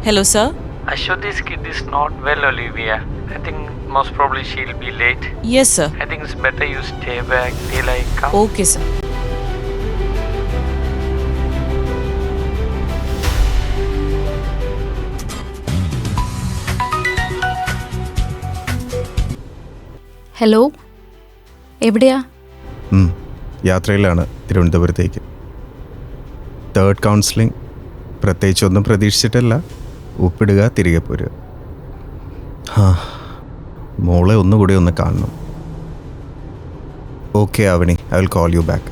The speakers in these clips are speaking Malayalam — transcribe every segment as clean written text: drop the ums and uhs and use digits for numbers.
Hello, sir. Ashwati's kid is not well, Olivia. I think most probably she'll be late. Yes, sir. I think it's better you stay back till I come. Okay, sir. Hello, എവിടെയാ? യാത്രയിലാണ് തിരുവനന്തപുരത്തേക്ക്. തേർഡ് കൗൺസിലിംഗ് പ്രത്യേകിച്ചൊന്നും പ്രതീക്ഷിച്ചിട്ടല്ല. ഒപ്പിടുക, തിരികെ പോരുക. മോളെ ഒന്നുകൂടി ഒന്ന് കാണണം. Okay Avani, I will call you back.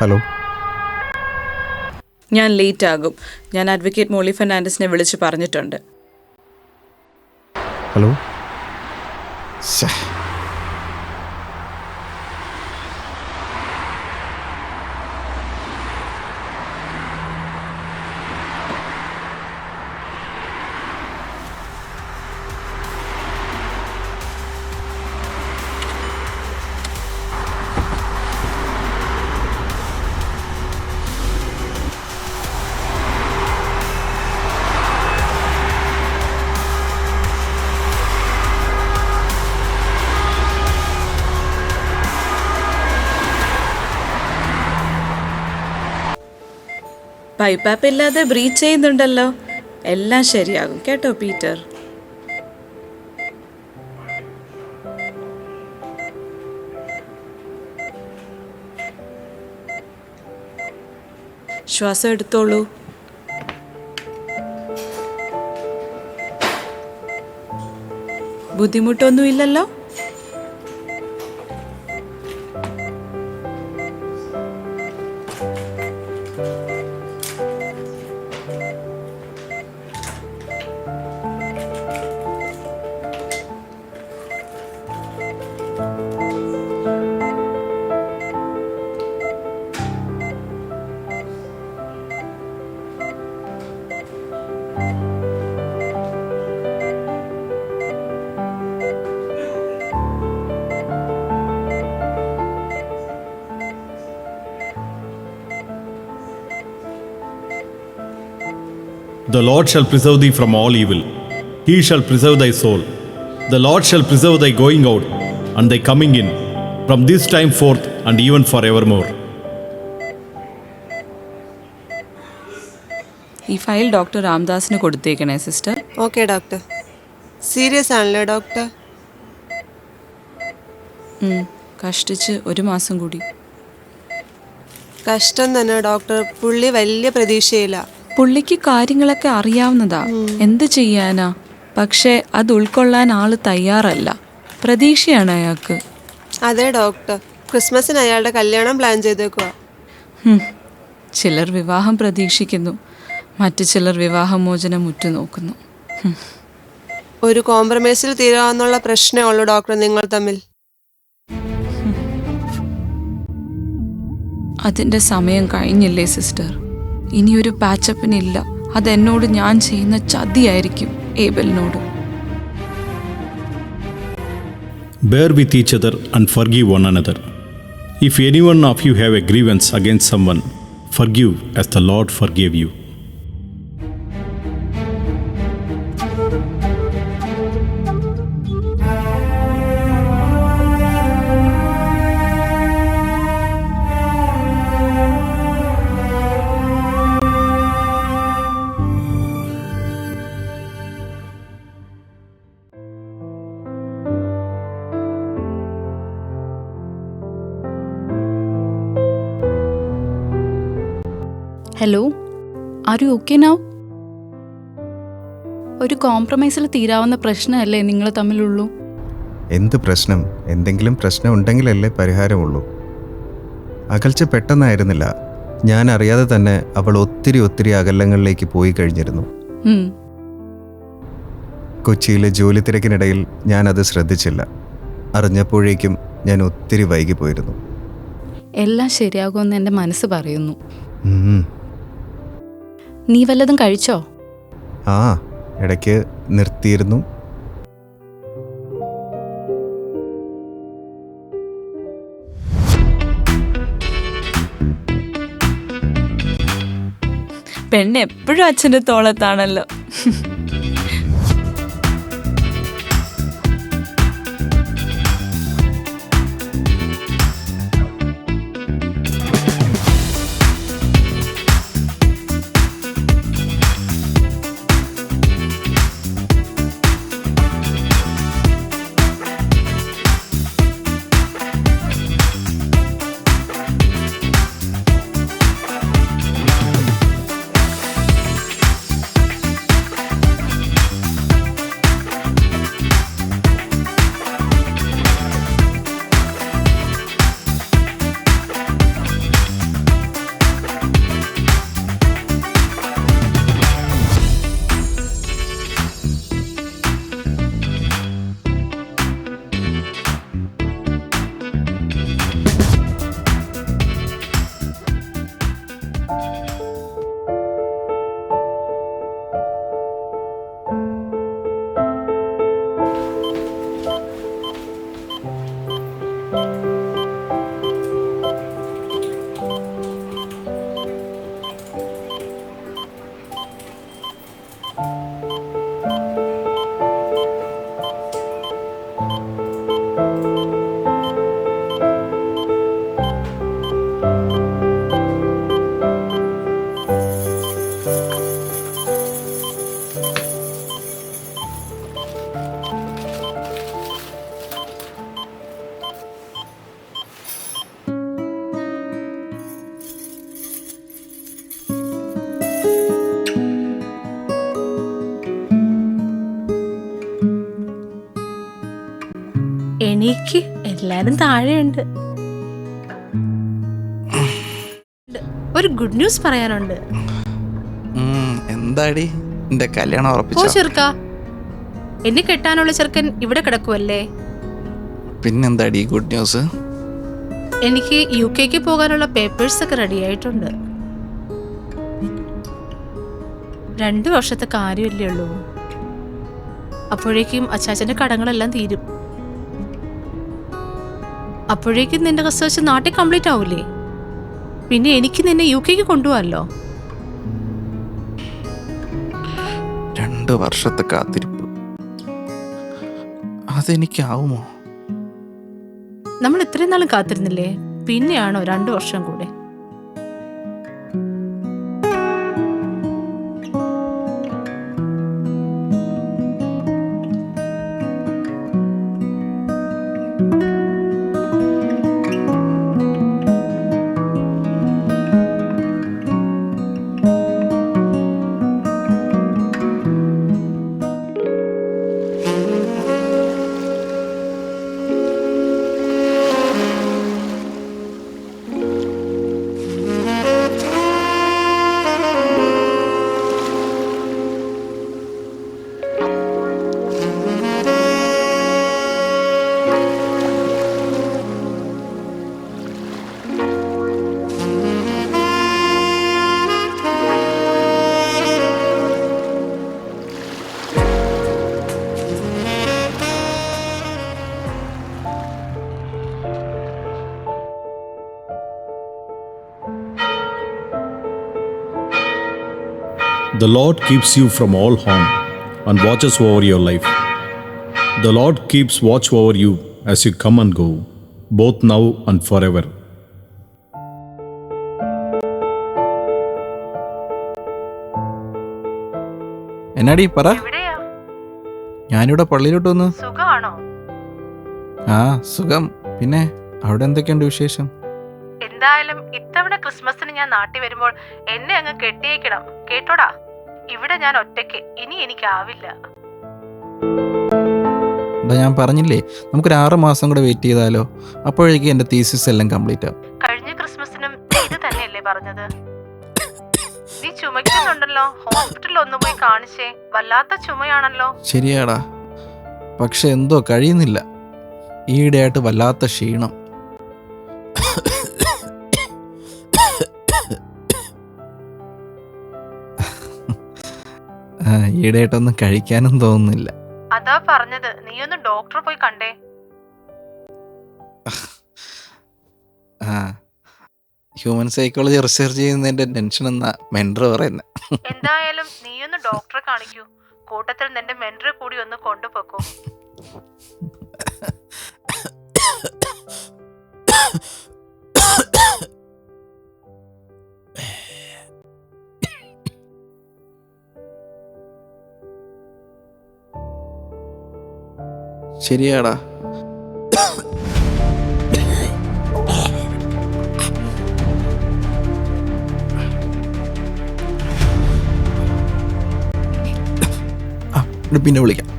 Hello, ഞാൻ ലേറ്റ് ആകും. ഞാൻ അഡ്വക്കേറ്റ് മോളി ഫെർണാണ്ടസിനെ വിളിച്ച് പറഞ്ഞിട്ടുണ്ട്. ഹലോ. പൈപ്പാപ്പ് ഇല്ലാതെ ബ്രീച്ച് ചെയ്യുന്നുണ്ടല്ലോ. എല്ലാം ശരിയാകും കേട്ടോ പീറ്റർ. ശ്വാസം എടുത്തോളൂ. ബുദ്ധിമുട്ടൊന്നുമില്ലല്ലോ? The Lord shall preserve thee from all evil. He shall preserve thy soul. The Lord shall preserve thy going out and thy coming in, from this time forth and even forevermore. ഈ ഫയൽ ഡോക്ടർ രാംദാസിന് കൊടുത്തേക്കണേ സിസ്റ്റർ. Okay doctor. സീരിയസ് ആണല്ലേ ഡോക്ടർ? കഷ്ടിച്ച് 1 മാസം കൂടി. കഷ്ടം തന്നെ ഡോക്ടർ. പുള്ളി വലിയ പ്രതീക്ഷയില്ല. പുള്ളിക്ക് കാര്യങ്ങളൊക്കെ അറിയാവുന്നതാ, എന്ത് ചെയ്യാനാ? പക്ഷേ അത് ഉൾക്കൊള്ളാൻ ആള് തയ്യാറല്ല. പ്രതീക്ഷയാണ് അയാൾക്ക്. അതെ ഡോക്ടർ, ക്രിസ്മസിന് അയാളുടെ കല്യാണം പ്ലാൻ ചെയ്തേക്കുക. ചിലർ വിവാഹം പ്രതീക്ഷിക്കുന്നു, മറ്റു ചിലർ വിവാഹമോചനം ഉറ്റുനോക്കുന്നു. ഒരു കോംപ്രമൈസിൽ തീരാവുന്നുള്ള പ്രശ്നമേ ഉള്ളൂ ഡോക്ടർ നിങ്ങൾ തമ്മിൽ. അതിൻ്റെ സമയം കഴിഞ്ഞില്ലേ സിസ്റ്റർ? ഇനിയൊരു പാച്ചപ്പിനില്ല. അതെന്നോട് ഞാൻ ചെയ്യുന്ന ചതിയായിരിക്കും ഏബലിനോട്. Bear with each other and forgive one another. If any one of you have a grievance against someone, forgive as the Lord forgave you. Hello, are you okay now? ഒരു കോംപ്രമൈസിൽ തീരാവുന്ന പ്രശ്നമല്ലേ നിങ്ങൾ തമ്മിലുള്ളൂ? എന്ത് പ്രശ്നം? എന്തെങ്കിലും പ്രശ്നം ഉണ്ടെങ്കിലല്ലേ പരിഹാരമുള്ളൂ. അകൽച്ച പെട്ടെന്നായിരുന്നില്ല. ഞാൻ അറിയാതെ തന്നെ അവൾ ഒത്തിരി അകലങ്ങളിലേക്ക് പോയി കഴിഞ്ഞിരുന്നു. കൊച്ചിയിലെ ജോലി തിരക്കിനിടയിൽ ഞാനത് ശ്രദ്ധിച്ചില്ല. അറിഞ്ഞപ്പോഴേക്കും ഞാൻ ഒത്തിരി വൈകിപ്പോയിരുന്നു. എല്ലാം ശരിയാകുമെന്ന് എൻ്റെ മനസ്സ് പറയുന്നു. ഉം. നീ വല്ലതും കഴിച്ചോ? ആ, ഇടയ്ക്ക് നിർത്തിയിരുന്നു. പെണ്ണ് എപ്പോഴും അച്ഛൻ്റെ തോളത്താണല്ലോ. എനിക്ക് എല്ലാരും താഴെയുണ്ട്. ഒരു ഗുഡ് ന്യൂസ് പറയാനുണ്ട്. എന്താടി, എന്റെ കല്യാണം ഉറപ്പിച്ചോ? ചെറുക്കാ, എന്നെ കെട്ടാനുള്ള ചെറുക്കൻ ഇവിടെ കിടക്കുവല്ലേ. പിന്നെന്താടി ഗുഡ് ന്യൂസ്? എനിക്ക് UK പോകാനുള്ള പേപ്പേഴ്സ് ഒക്കെ റെഡി ആയിട്ടുണ്ട്. 2 വർഷത്തെ കാര്യമല്ലേ ഉള്ളൂ. അപ്പോഴേക്കും അച്ചാച്ചന്റെ കടങ്ങളെല്ലാം തീരും. അപ്പോഴേക്കും നിന്റെ റിസർച്ച് നാട്ടിൽ കംപ്ലീറ്റ് ആവൂലേ. പിന്നെ എനിക്ക് നിന്നെ UK കൊണ്ടുപോകാമല്ലോ. 2 വർഷത്തെ കാത്തിരിപ്പ്. അതെനിക്കാവുമോ? നമ്മൾ ഇത്രയും നാളും കാത്തിരുന്നില്ലേ, പിന്നെയാണോ 2 വർഷം കൂടെ? The Lord keeps you from all harm and watches over your life. The Lord keeps watch over you as you come and go, both now and forever. എന്നാടി പറ. ഞാനിവിടെ പള്ളിയിലോട്ട് വന്നു. സുഖമാണോ? ആ സുഖം. പിന്നെ അവിടെ എന്തൊക്കെയുണ്ട് വിശേഷം? എന്തായാലും ഇത്തവണ ക്രിസ്മസിന് ഞാൻ നാട്ടിൽ വരുമ്പോൾ എന്നെ അങ്ങ് കെട്ടിയേക്കണം കേട്ടോടാ. ഇവിടെ ഞാൻ ഒറ്റയ്ക്ക്, ഇനി എനിക്കാവില്ല. ഞാൻ പറഞ്ഞില്ലേ, നമുക്കൊരു 6 മാസം കൂടെ വെയിറ്റ് ചെയ്താലോ? അപ്പോഴേക്കും എൻ്റെ തീസിസ് എല്ലാം കംപ്ലീറ്റ് ആവും. കഴിഞ്ഞ ക്രിസ്മസിനും ഇത് തന്നെയല്ലേ പറഞ്ഞത്? നീ ചുമക്കുന്നുണ്ടല്ലോ, ഹോസ്പിറ്റലിൽ ഒന്ന് പോയി കാണിച്ചേ. വല്ലാത്ത ചുമയാണല്ലോ. ശരിയാടാ, പക്ഷെ എന്തോ കഴിയുന്നില്ല. ഈയിടെയായിട്ട് വല്ലാത്ത ക്ഷീണം. ഈയിടെയായിട്ടൊന്നും കഴിക്കാനും തോന്നുന്നില്ല. അതാ പറഞ്ഞത്, നീ ഒന്ന് ഡോക്ടറെ പോയി കണ്ടേ. ഹ്യൂമൻ സൈക്കോളജി റിസർച്ച് ചെയ്യുന്നതിന്റെ ടെൻഷൻ എന്നാ മെൻഡർ പറയുന്നത്. എന്തായാലും നീ ഒന്ന് ഡോക്ടറെ കാണിക്കൂ. കൂട്ടത്തിൽ നിന്റെ മെൻഡറെ കൂടി ഒന്ന് കൊണ്ടുപോക്കോ. ശരിയാടാ. പിന്നെ വിളിക്കാം.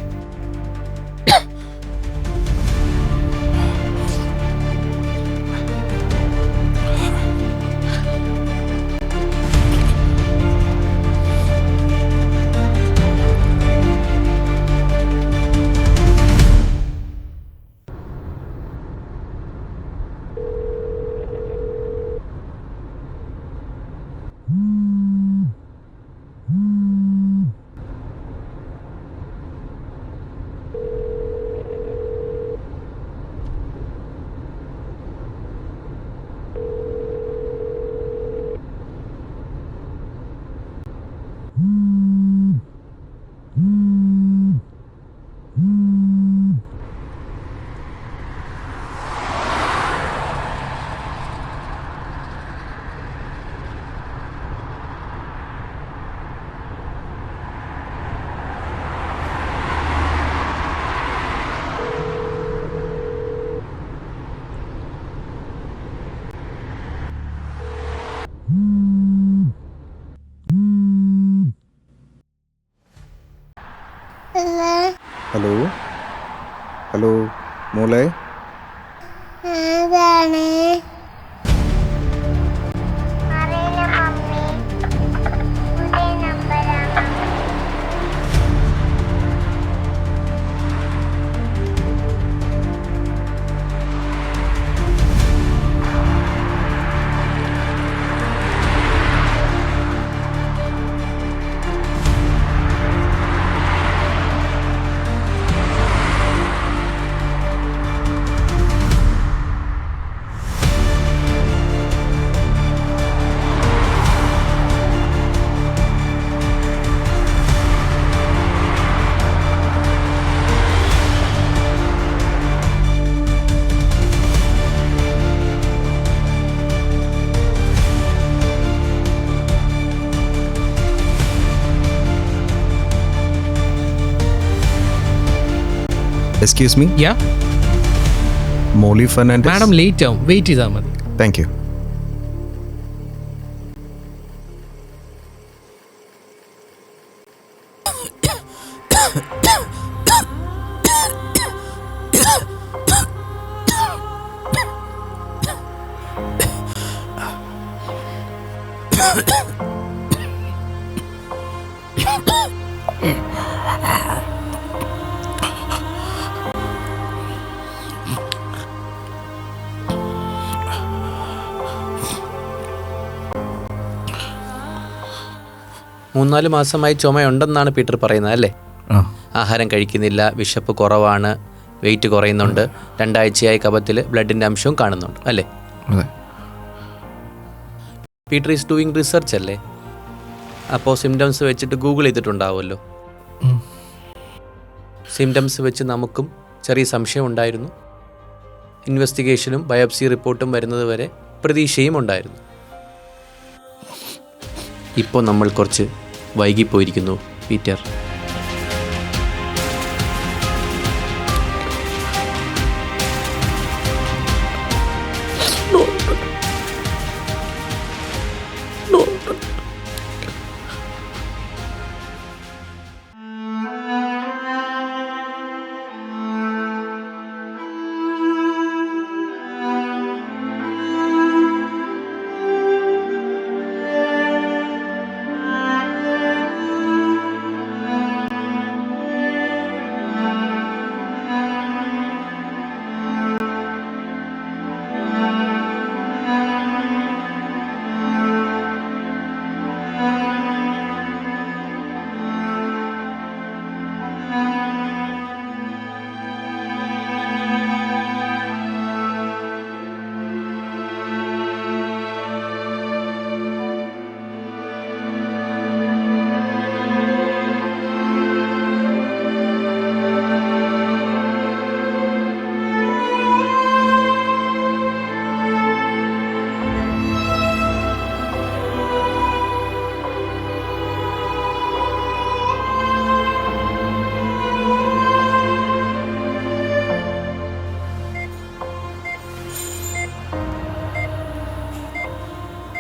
ഹലോ ഹലോ മോളെ, എക്സ്ക്യൂസ് മീ, യാ മോളി ഫെർണാണ്ടസ്. മാഡം ലേറ്റ് ആവും, വെയിറ്റ് ചെയ്താൽ മതി. Thank you. മൂന്നാല് മാസമായി ചുമയുണ്ടെന്നാണ് പീറ്റർ പറയുന്നത് അല്ലേ? ആ ആഹാരം കഴിക്കുന്നില്ല, വിശപ്പ് കുറവാണ്, വെയിറ്റ് കുറയുന്നുണ്ട്, 2 ആഴ്ചയായി കഫത്തിൽ ബ്ലഡിൻ്റെ അംശവും കാണുന്നുണ്ട് അല്ലേ? അതെ. പീറ്റർ ഈസ് ഡൂയിങ് റിസർച്ച് അല്ലേ? അപ്പോൾ സിംറ്റംസ് വെച്ചിട്ട് ഗൂഗിൾ ചെയ്തിട്ടുണ്ടാവുമല്ലോ. സിംറ്റംസ് വെച്ച് നമുക്കും ചെറിയ സംശയം ഉണ്ടായിരുന്നു. ഇൻവെസ്റ്റിഗേഷനും ബയോപ്സി റിപ്പോർട്ടും വരുന്നത് വരെ പ്രതീക്ഷയും ഉണ്ടായിരുന്നു. ഇപ്പോൾ നമ്മൾ കുറച്ച് വൈകിപ്പോയിരിക്കുന്നു പീറ്റർ.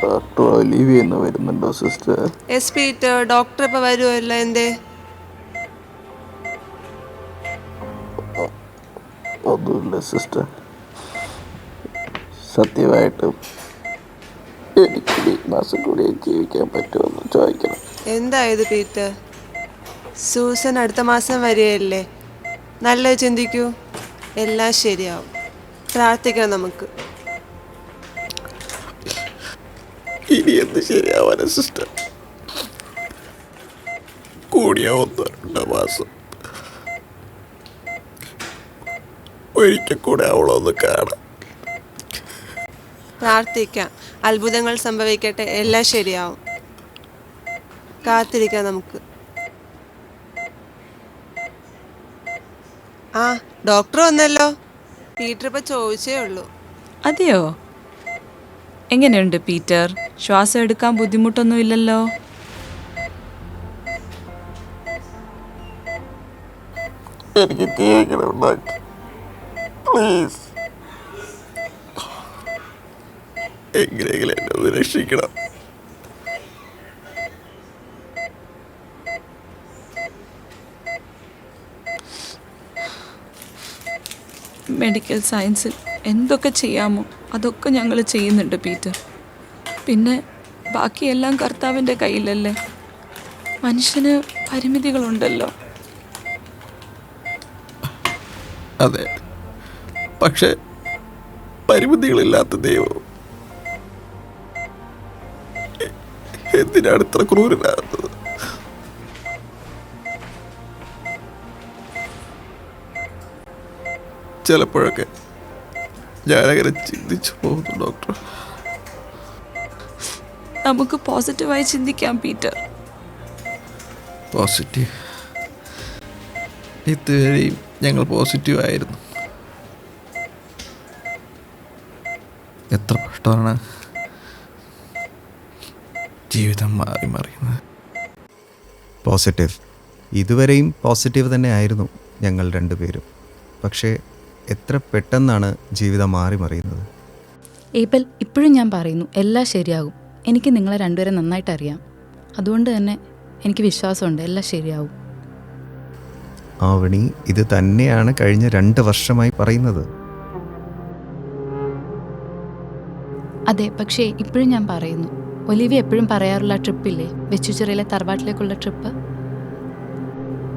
ഡോക്ടർ ഒലിവിയ എന്ന് വരുന്നുണ്ടോ സിസ്റ്റർ? എസ് പീറ്റർ, ഡോക്ടർ ഇപ്പൊ വരുമല്ലോ. എന്തേ? ഒന്നുമില്ല സിസ്റ്റർ, സത്യമായിട്ടും എനിക്ക് ഈ മാസം കൂടി ജീവിക്കാൻ പറ്റുമെന്ന് ചോദിക്കണം. എന്തായത് പീറ്റർ? സൂസൻ അടുത്ത മാസം വരികയല്ലേ. നല്ലത് ചിന്തിക്കൂ, എല്ലാം ശരിയാവും. പ്രാർത്ഥിക്കാം നമുക്ക്. ഇനി എന്ത് ശരിയാവാനാ സിസ്റ്റർ? കൂടിയ 1-2 മാസം ഒരിക്കൽ കൂടെ അവളൊന്ന് കാണാം. പ്രാർത്ഥിക്കാം, അത്ഭുതങ്ങൾ സംഭവിക്കട്ടെ, എല്ലാം ശരിയാവും. കാത്തിരിക്കാം നമുക്ക്. ആ, ഡോക്ടർ വന്നല്ലോ. പീറ്റർ ഇപ്പൊ ചോദിച്ചേ ഉള്ളൂ. അതെയോ? എങ്ങനെയുണ്ട് പീറ്റർ? ശ്വാസം എടുക്കാൻ ബുദ്ധിമുട്ടൊന്നുമില്ലല്ലോ? എനിക്ക് ജീവിക്കണം ഡോക്ടർ, പ്ലീസ്. എങ്ങനെയെങ്കിലും എന്നെ ഒന്ന് രക്ഷിക്കണം. മെഡിക്കൽ സയൻസിൽ എന്തൊക്കെ ചെയ്യാമോ അതൊക്കെ ഞങ്ങൾ ചെയ്യുന്നുണ്ട് പീറ്റർ. പിന്നെ ബാക്കിയെല്ലാം കർത്താവിൻ്റെ കയ്യിലല്ലേ. മനുഷ്യന് പരിമിതികളുണ്ടല്ലോ. അതെ, പക്ഷെ പരിമിതികളില്ലാത്ത ദൈവം എന്തിനാണ് ഇത്ര ക്രൂരനാകുന്നത്? ചിലപ്പോഴൊക്കെ ഞാനങ്ങനെ ചിന്തിച്ചു പോകുന്നു ഡോക്ടർ. നമുക്ക് പോസിറ്റീവായി ചിന്തിക്കാം പീറ്റർ. പോസിറ്റീവ്? ഇതുവരെയും ഞങ്ങൾ പോസിറ്റീവ് ആയിരുന്നു. എത്ര കഷ്ടമാണ് ജീവിതം മാറി മറിയുന്നത്. പോസിറ്റീവ്. ഇതുവരെയും പോസിറ്റീവ് തന്നെ ആയിരുന്നു ഞങ്ങൾ രണ്ടുപേരും. പക്ഷേ എത്ര പെട്ടെന്നാണ് ജീവിതം മാറി മറിയുന്നത്. ഏബൽ, ഇപ്പോഴും ഞാൻ പറയുന്നു, എല്ലാം ശരിയാകും. എനിക്ക് നിങ്ങളെ രണ്ടുപേരെ നന്നായിട്ട് അറിയാം. അതുകൊണ്ട് തന്നെ എനിക്ക് വിശ്വാസമുണ്ട് എല്ലാം ശരിയാവും. ആവണി, ഇത് തന്നെയാണ് കഴിഞ്ഞ 2 വർഷമായി പറയുന്നത്. അതെ, പക്ഷേ ഇപ്പോഴും ഞാൻ പറയുന്നു, ഒലിവിയ എപ്പോഴും പറയാറുള്ള ട്രിപ്പില്ലേ, വെച്ചുചിറയിലെ തറവാട്ടിലേക്കുള്ള ട്രിപ്പ്,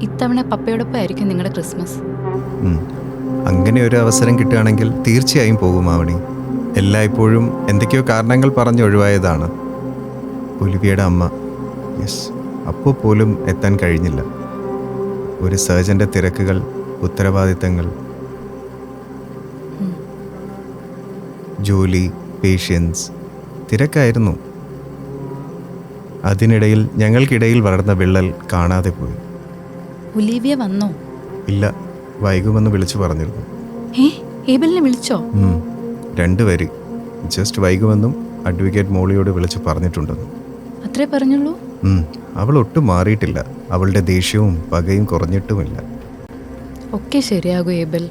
ഇത്തവണ പപ്പയോടൊപ്പം ആയിരിക്കും നിങ്ങളുടെ ക്രിസ്മസ്. അങ്ങനെ ഒരു അവസരം കിട്ടുകയാണെങ്കിൽ തീർച്ചയായും പോകും ആവണി. എല്ലായ്പ്പോഴും എന്തൊക്കെയോ കാരണങ്ങൾ പറഞ്ഞ് ഒഴിവായതാണ്. ഒലിവിയയുടെ അമ്മ, യെസ്, അപ്പോൾ പോലും എത്താൻ കഴിഞ്ഞില്ല. ഒരു സർജൻ്റെ തിരക്കുകൾ, ഉത്തരവാദിത്തങ്ങൾ, ജോലി, പേഷ്യൻസ്, തിരക്കായിരുന്നു. അതിനിടയിൽ ഞങ്ങൾക്കിടയിൽ വളർന്ന വിള്ളൽ കാണാതെ പോയി. ഒലിവിയ വന്നോ? ഇല്ല, വൈകുമെന്ന് വിളിച്ചു പറഞ്ഞിരുന്നു. ഏബലിനെ വിളിച്ചോ? 2 വരി, ജസ്റ്റ് വൈകുമെന്നും അഡ്വക്കേറ്റ് മോളിയോട് വിളിച്ചു പറഞ്ഞിട്ടുണ്ടെന്നും. അത്രേ പറഞ്ഞുള്ളൂ? അവൾ ഒട്ടും മാറിയിട്ടില്ല. അവളുടെ ദേഷ്യവും പകയും കുറഞ്ഞിട്ടുമില്ല. ഒക്കെ ശരിയാകും ഏബൽ.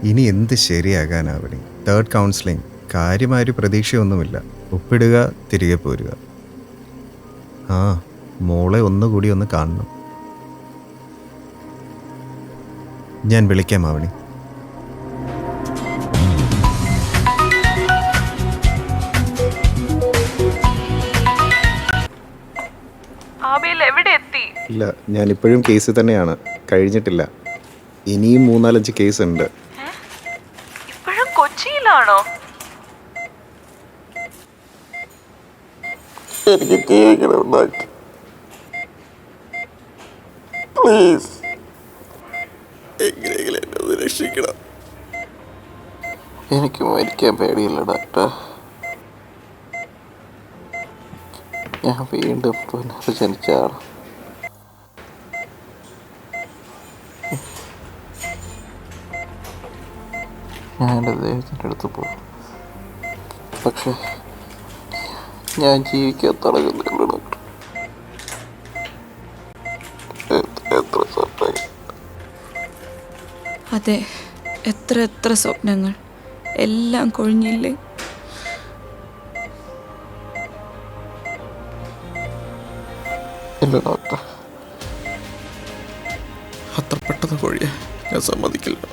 ഇനി എന്ത് ശരിയാകാനാവണി? 3rd counselling, കാര്യമായൊരു പ്രതീക്ഷയൊന്നുമില്ല. ഒപ്പിടുക, തിരികെ പോരുക. മോളെ ഒന്നുകൂടി ഒന്ന് കാണണം. ഞാൻ വിളിക്കാം ആവണി. എവിടെ എത്തി? ഇല്ല, ഞാനിപ്പോഴും കേസ് തന്നെയാണ്, കഴിഞ്ഞിട്ടില്ല. ഇനിയും 3-4 കേസ് ഉണ്ട്. ഇപ്പോഴും കൊച്ചിയിലാണോ? എനിക്ക് ജീവിക്കണം ഡോക്ടർ, പ്ലീസ് എങ്ങനെയെങ്കിലും എന്നെ ഒന്ന് രക്ഷിക്കണം. എനിക്ക് മരിക്കാൻ പേടിയില്ല ഡോക്ടർ. ഞാൻ വീണ്ടും പുനർജനിച്ചാണ്. ഞാൻ എൻ്റെ ദൈവത്തിൻ്റെ അടുത്ത് പോകും, പക്ഷെ ഞാൻ ജീവിക്കാൻ തുടങ്ങുന്നുള്ളൂ ഡോക്ടർ. എത്ര സ്വപ്നം. അതെ, എത്ര സ്വപ്നങ്ങൾ, എല്ലാം കൊഴിഞ്ഞില്ലേ? ഇല്ല ഡോക്ടർ, അത്ര പെട്ടെന്ന് കൊഴിയാ ഞാൻ സമ്മതിക്കില്ല.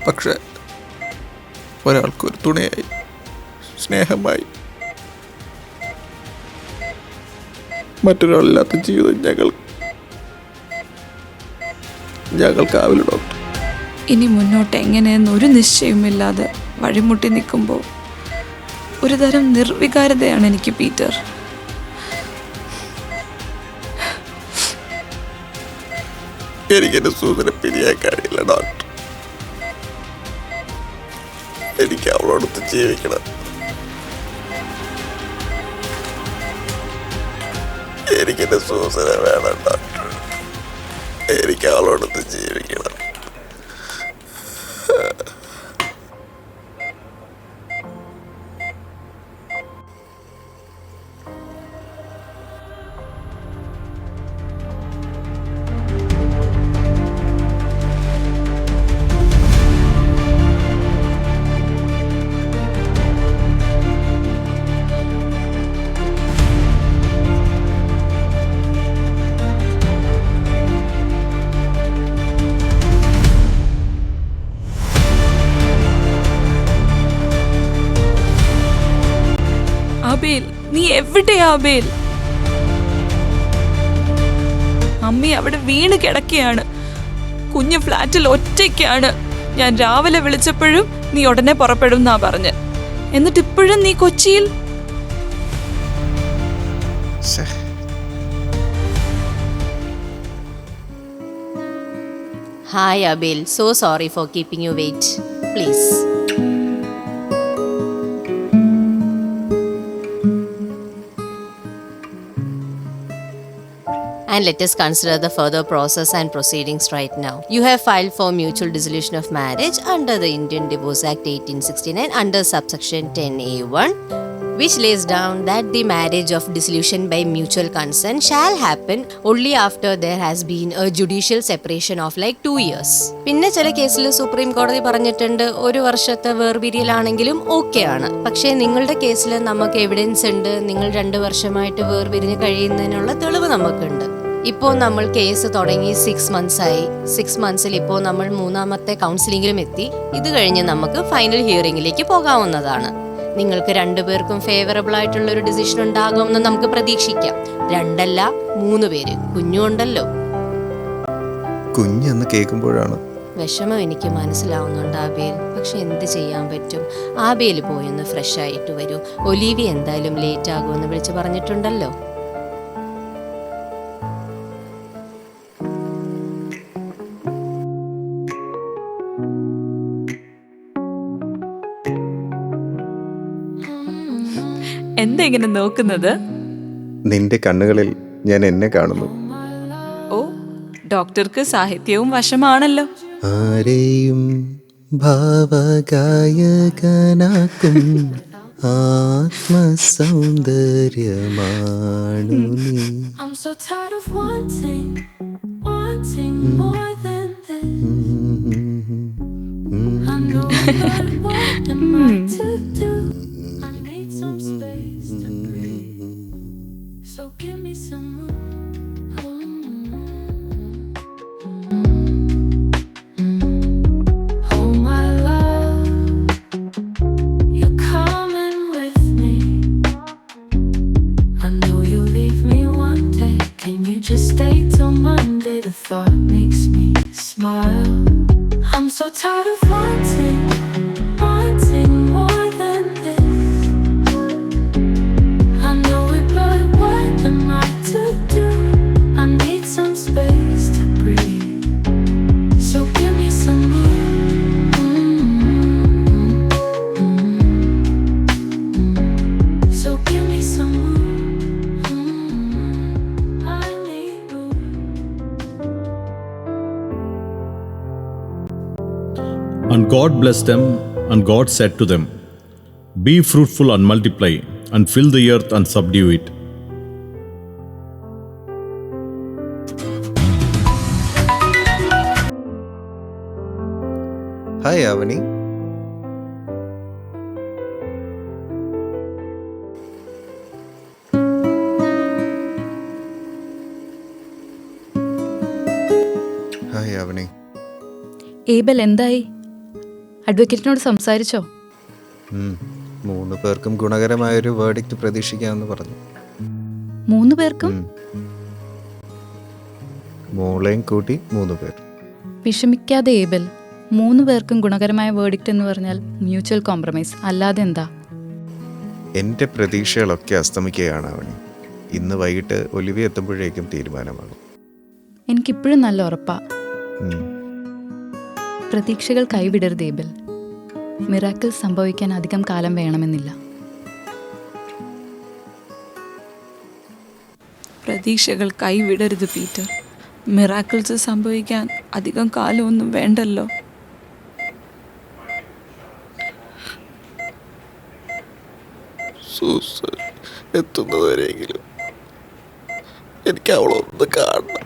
പക്ഷെ ഒരാൾക്കൊരു തുണയായി, സ്നേഹമായി, മറ്റൊരാളില്ലാത്ത ജീവിതം ഞങ്ങൾക്കാവില്ല ഡോക്ടർ. ഇനി മുന്നോട്ട് എങ്ങനെയെന്ന് ഒരു നിശ്ചയവുമില്ലാതെ വഴിമുട്ടി നിൽക്കുമ്പോൾ ഒരു തരം നിർവികാരതയാണ് എനിക്ക് പീറ്റർ. എനിക്കെന്റെ സൂസനെ പിരിയാൻ കഴിയില്ല ഡോക്ടർ. എനിക്ക് അവളോടൊത്ത് ജീവിക്കണം. എനിക്കെന്റെ സൂസനെ വേണം ഡോക്ടർ. എനിക്ക് അവളോടൊത്ത് ജീവിക്കണം. ആബേൽ, നീ എവിടെയാ ആബേൽ? അമ്മി അവിടെ വീണ് കിടക്കുകയാണ്. കുഞ്ഞ് ഫ്ലാറ്റിൽ ഒറ്റയ്ക്കാണ്. ഞാൻ രാവിലെ വിളിച്ചപ്പോഴും നീ ഉടനെ പുറപ്പെടും എന്നാ പറഞ്ഞ്. എന്നിട്ട് ഇപ്പോഴും നീ കൊച്ചിയിൽ. Hi Abel, so sorry for keeping you wait. Please. And let us consider the further process and proceedings right now. You have filed for mutual dissolution of marriage under the Indian Divorce Act 1869 under subsection 10A1, which lays down that the marriage of dissolution by mutual consent shall happen only after there has been a judicial separation of like 2 years. പിന്നെ ചില കേസിൽ സുപ്രീം കോടതി പറഞ്ഞിട്ടുണ്ട് 1 വർഷത്തെ വേർപിരിയലാണെങ്കിലും ഓക്കെ ആണ്. പക്ഷേ നിങ്ങളുടെ കേസിൽ നമുക്ക് എവിഡൻസ് ഉണ്ട്, നിങ്ങൾ 2 വർഷമായിട്ട് വേർപിരിഞ്ഞ് കഴിയുന്നതിനുള്ള തെളിവ് നമുക്കുണ്ട്. ഇപ്പോൾ നമ്മൾ കേസ് തുടങ്ങി 6 months ആയി. 6 monthsൽ ഇപ്പോൾ നമ്മൾ 3ാമത്തെ കൗൺസിലിംഗിലും എത്തി. ഇത് കഴിഞ്ഞ് നമുക്ക് ഫൈനൽ ഹിയറിംഗിലേക്ക് പോകാവുന്നതാണ്. നിങ്ങൾക്ക് 2 പേർക്കും ഫേവറബിൾ ആയിട്ടുള്ള ഒരു ഡിസിഷൻ ഉണ്ടാകുമെന്ന് നമുക്ക് പ്രതീക്ഷിക്കാം. 2 അല്ല 3 പേര്. കുഞ്ഞുണ്ടല്ലോ. കുഞ്ഞെന്ന് കേൾക്കുമ്പോഴാണ് വിഷമം എനിക്ക് മനസ്സിലാവുന്നുണ്ട് ആബേൽ. പക്ഷെ എന്ത് ചെയ്യാൻ പറ്റും? ആബേൽ പോയൊന്ന് ഫ്രഷ് ആയിട്ട് വരൂ. ഒലീവിയ എന്തായാലും ലേറ്റ് ആകുമെന്ന് വിളിച്ച് പറഞ്ഞിട്ടുണ്ടല്ലോ. എന്താ ഇങ്ങനെ നോക്കുന്നത്? നിന്റെ കണ്ണുകളിൽ ഞാൻ എന്നെ കാണുന്നു. ഓ, ഡോക്ടർക്ക് സാഹിത്യവും വശമാണല്ലോ. ആരെയും ഭാവഗായകനാക്കും ആത്മസൗന്ദര്യമാണു നീ. So give me some oh my love, you're coming with me. I know you'll leave me one day. Can you just stay till Monday? The thought makes me smile. I'm so tired of wanting more than this. I know it, but what am I to do? I need some space to breathe. So give me some So give me some I need room. And God blessed them, and God said to them, Be fruitful and multiply, and fill the earth and subdue it. Hi Avani. Hi Avani. Abel എന്തായി? അഡ്വക്കേറ്റിനോട് സംസാരിച്ചോ? 3 പേർക്കും ഗുണകരമായൊരു വേർഡിക്റ്റ് പ്രതീക്ഷിക്കാമെന്ന് പറഞ്ഞു. 3 പേർക്കും? മോളെയും കൂട്ടി 3 പേർ. വിഷമിക്കാതെ ഏബൽ. 3 പേർക്കും ഗുണകരമായ വേർഡിക്റ്റ് എന്ന് പറഞ്ഞാൽ മ്യൂച്വൽ കോംപ്രമൈസ്, അല്ലാതെ എന്താ? എൻ്റെ പ്രതീക്ഷകളൊക്കെ അസ്തമിക്കുകയാണ് അവനി. ഇന്ന് വൈകിട്ട് ഒലിവിയ എത്തുമ്പോഴേക്കും തീരുമാനമാകും. എനിക്കിപ്പോഴും നല്ല ഉറപ്പാ. പ്രതീക്ഷകൾ കൈവിടരുത് ഏബൽ. മിറാക്കിൾ സംഭവിക്കാൻ അധികം കാലം വേണമെന്നില്ല. പ്രതീക്ഷകൾ കൈവിടരുത് പീറ്റർ. മിറാക്കിൾസ് സംഭവിക്കാൻ അധികം കാലമൊന്നും വേണ്ടല്ലോ. സൂസൻ എത്തുന്നതുവരെയെങ്കിലും എനിക്ക് അവളൊന്ന് കാണണം.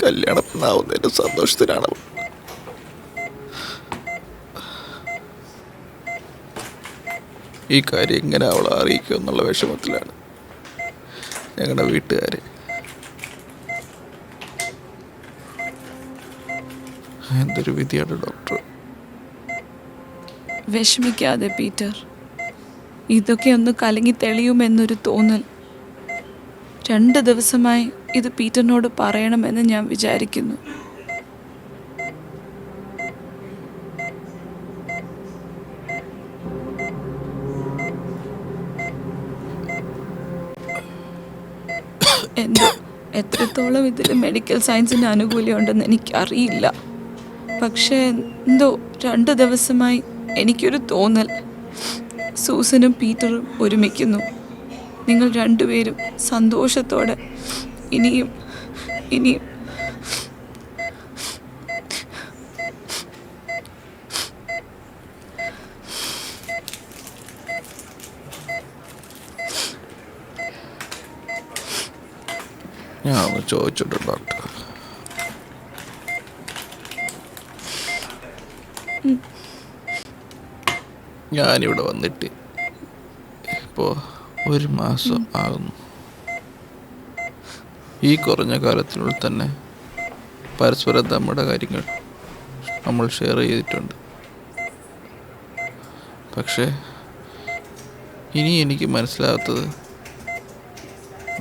കല്യാണപ്പെണ്ണാവുന്നതിന്റെ സന്തോഷത്തിലാണ് അവൾ. ഈ കാര്യം എങ്ങനെ അവളെ അറിയിക്കും എന്നുള്ള വിഷമത്തിലാണ് ഞങ്ങളുടെ വീട്ടുകാര്. എന്തൊരു വിധിയാണ് ഡോക്ടർ. വിഷമിക്കാതെ പീറ്റർ. ഇതൊക്കെ ഒന്ന് കലങ്ങി തെളിയുമെന്നൊരു തോന്നൽ. 2 ദിവസമായി ഇത് പീറ്ററിനോട് പറയണമെന്ന് ഞാൻ വിചാരിക്കുന്നു. എത്രത്തോളം ഇതിൽ മെഡിക്കൽ സയൻസിന് ആനുകൂല്യമുണ്ടെന്ന് എനിക്കറിയില്ല. പക്ഷേ എന്തോ 2 ദിവസമായി എനിക്കൊരു തോന്നൽ. സൂസനും പീറ്ററും ഒരുമിക്കുന്നു. നിങ്ങൾ 2 പേരും സന്തോഷത്തോടെ ഇനിയും ഞാൻ ഒന്ന് ചോദിച്ചിട്ടുണ്ട് ഡോക്ടർ. ഞാനിവിടെ വന്നിട്ട് ഇപ്പോൾ 1 മാസം ആകുന്നു. ഈ കുറഞ്ഞ കാലത്തിനുള്ളിൽ തന്നെ പരസ്പരം നമ്മുടെ കാര്യങ്ങൾ നമ്മൾ ഷെയർ ചെയ്തിട്ടുണ്ട്. പക്ഷേ ഇനി എനിക്ക് മനസ്സിലാകാത്തത്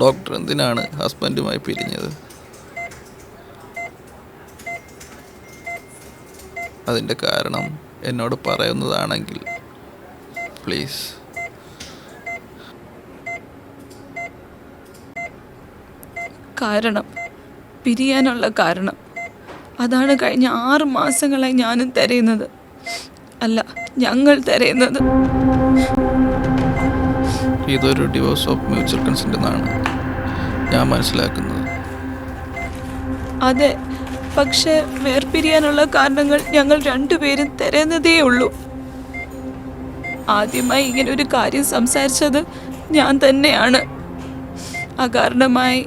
ഡോക്ടർ എന്തിനാണ് ഹസ്ബൻഡുമായി പിരിഞ്ഞത്. അതിൻ്റെ കാരണം എന്നോട് പറയുന്നതാണെങ്കിൽ പ്ലീസ്. കാരണം പിരിയാനുള്ള കാരണം അതാണ് കഴിഞ്ഞ 6 മാസങ്ങളായി ഞാനും തിരയുന്നത്. അല്ല, ഞങ്ങൾ തിരയുന്നത്. ഇതൊരു ഡിവോഴ്സ് ഓഫ് മ്യൂച്വൽ കൺസെന്റ് എന്നാണ് ഞാൻ മനസ്സിലാക്കുന്നത്. അതെ, പക്ഷെ വേർപിരിയാനുള്ള കാരണങ്ങൾ ഞങ്ങൾ രണ്ടുപേരും തിരയുന്നതേ ഉള്ളൂ. ആദ്യമായി ഇങ്ങനെ ഒരു കാര്യം സംസാരിച്ചത് ഞാൻ തന്നെയാണ്. അകാരണമായി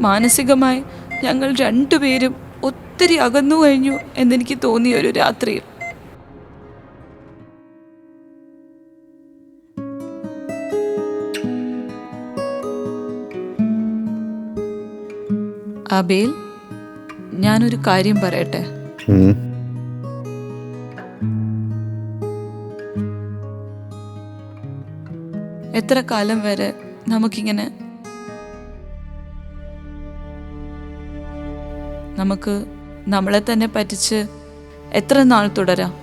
മാനസികമായി ഞങ്ങൾ രണ്ടുപേരും ഒത്തിരി അകന്നു കഴിഞ്ഞു എന്നെനിക്ക് തോന്നിയ ഒരു രാത്രിയിൽ. അബേൽ, ഞാനൊരു കാര്യം പറയട്ടെ. എത്ര കാലം വരെ നമുക്കിങ്ങനെ നമുക്ക് നമ്മളെ തന്നെ പറ്റിച്ച് എത്ര നാൾ തുടരാം?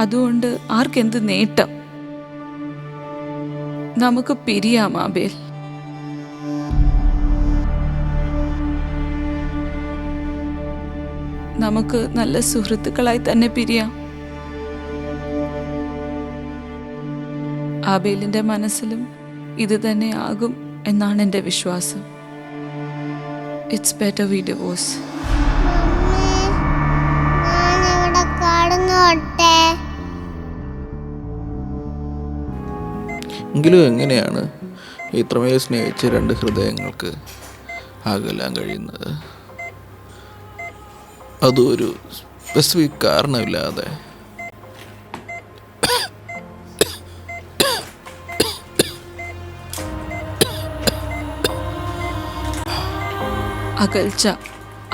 അതുകൊണ്ട് ആർക്കെന്ത് നേട്ടം? നമുക്ക് പിരിയാം അബേൽ. നമുക്ക് നല്ല സുഹൃത്തുക്കളായി തന്നെ പിരിയാം. ആബേലിന്റെ മനസ്സിലും ഇത് തന്നെ ആകും എന്നാണ് എൻ്റെ വിശ്വാസം. It's better V divorce. എങ്കിലും എങ്ങനെയാണ് ഇത്രമേൽ സ്നേഹിച്ച 2 ഹൃദയങ്ങൾക്ക് അകലാൻ കഴിയുന്നത്? അതൊരു സ്പെസിഫിക് കാരണമില്ലാതെ. അകൽച്ച